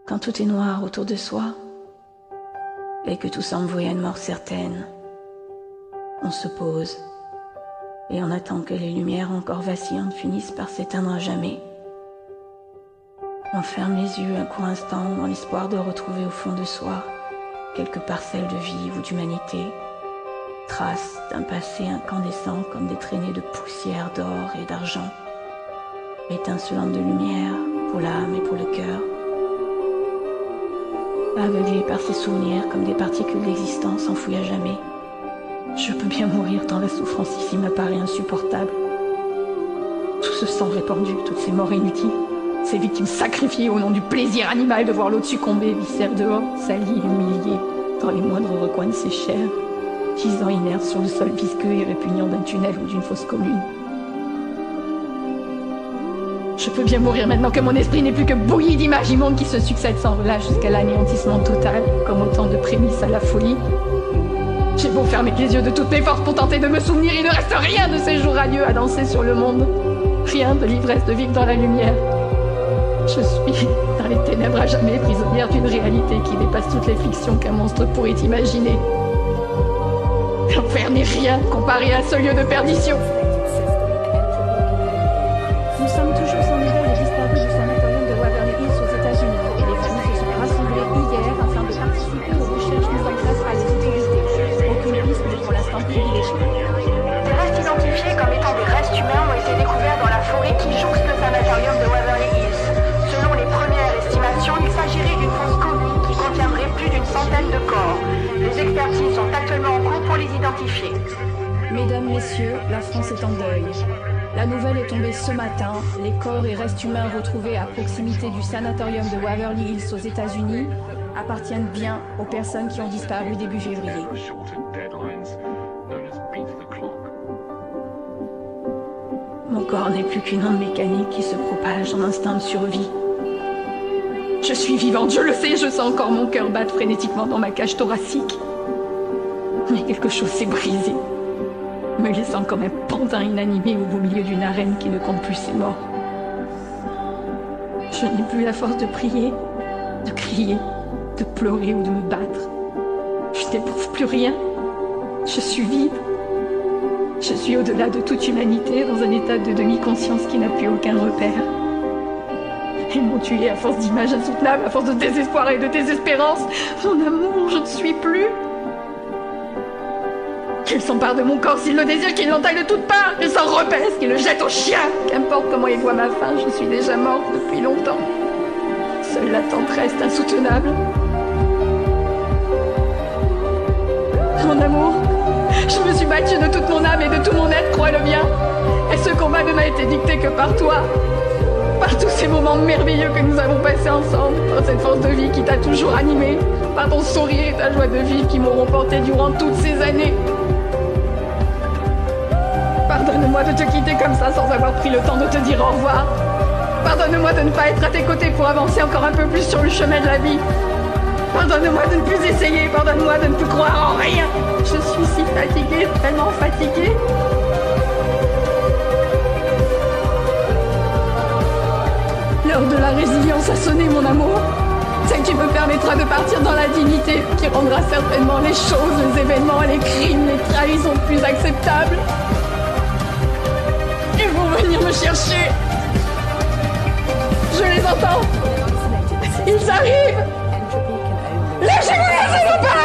Quand tout est noir autour de soi et que tout semble voué à une mort certaine, on se pose et on attend que les lumières encore vacillantes finissent par s'éteindre à jamais. On ferme les yeux un court instant dans l'espoir de retrouver au fond de soi quelques parcelles de vie ou d'humanité, traces d'un passé incandescent comme des traînées de poussière d'or et d'argent, étincelantes de lumière pour l'âme et pour le cœur. Aveuglé par ces souvenirs comme des particules d'existence enfouies à jamais, je peux bien mourir tant la souffrance ici m'apparaît insupportable. Tout ce sang répandu, toutes ces morts inutiles, ces victimes sacrifiées au nom du plaisir animal de voir l'autre succomber, viscères dehors, salis, humiliés, dans les moindres recoins de ses chairs, gisant inertes sur le sol visqueux et répugnant d'un tunnel ou d'une fosse commune. Je peux bien mourir maintenant que mon esprit n'est plus que bouilli d'images immondes qui se succèdent sans relâche jusqu'à l'anéantissement total, comme autant de prémices à la folie. J'ai beau fermer les yeux de toutes mes forces pour tenter de me souvenir, il ne reste rien de ces jours radieux à danser sur le monde. Rien de l'ivresse de vivre dans la lumière. Je suis dans les ténèbres à jamais, prisonnière d'une réalité qui dépasse toutes les fictions qu'un monstre pourrait imaginer. L'enfer n'est rien comparé à ce lieu de perdition. Nous sommes toujours sans nouvelles des disparus du sanatorium de Waverly Hills aux États-Unis. Les familles se sont rassemblées hier afin de participer aux recherches mises en place par les autorités. Aucune piste n'est pour l'instant privilégiée. Des restes identifiés comme étant des restes humains ont été découverts dans la forêt qui jouxte le sanatorium de Waverly Hills. Selon les premières estimations, il s'agirait d'une fosse commune qui contiendrait plus d'une centaine de corps. Les expertises sont actuellement en cours pour les identifier. Mesdames, Messieurs, la France est en deuil. La nouvelle est tombée ce matin. Les corps et restes humains retrouvés à proximité du sanatorium de Waverly Hills aux États-Unis appartiennent bien aux personnes qui ont disparu début février. Mon corps n'est plus qu'une onde mécanique qui se propage en instinct de survie. Je suis vivante, je le sais, je sens encore mon cœur battre frénétiquement dans ma cage thoracique. Mais quelque chose s'est brisé, me laissant comme un pantin inanimé au beau milieu d'une arène qui ne compte plus ses morts. Je n'ai plus la force de prier, de crier, de pleurer ou de me battre. Je n'éprouve plus rien. Je suis vide. Je suis au-delà de toute humanité, dans un état de demi-conscience qui n'a plus aucun repère. Ils m'ont tué à force d'images insoutenables, à force de désespoir et de désespérance. Mon amour, je ne suis plus. Qu'ils s'emparent de mon corps s'ils le désirent, qu'ils l'entaillent de toutes parts, qu'ils s'en repaissent, qu'ils le jettent aux chiens. Qu'importe comment ils voient ma fin, je suis déjà morte depuis longtemps. Seule l'attente reste insoutenable. Mon amour, je me suis battue de toute mon âme et de tout mon être, crois-le bien. Et ce combat ne m'a été dicté que par toi. Par tous ces moments merveilleux que nous avons passés ensemble, par cette force de vie qui t'a toujours animée, par ton sourire et ta joie de vivre qui m'auront porté durant toutes ces années. Pardonne-moi de te quitter comme ça sans avoir pris le temps de te dire au revoir. Pardonne-moi de ne pas être à tes côtés pour avancer encore un peu plus sur le chemin de la vie. Pardonne-moi de ne plus essayer, pardonne-moi de ne plus croire en rien. Je suis si fatiguée, tellement fatiguée. L'heure de la résilience a sonné, mon amour. Celle qui me permettra de partir dans la dignité, qui rendra certainement les choses, les événements, les crimes, les trahisons plus acceptables. Ils vont venir me chercher. Je les entends. Ils arrivent. Lâchez-moi, lâchez-moi pas.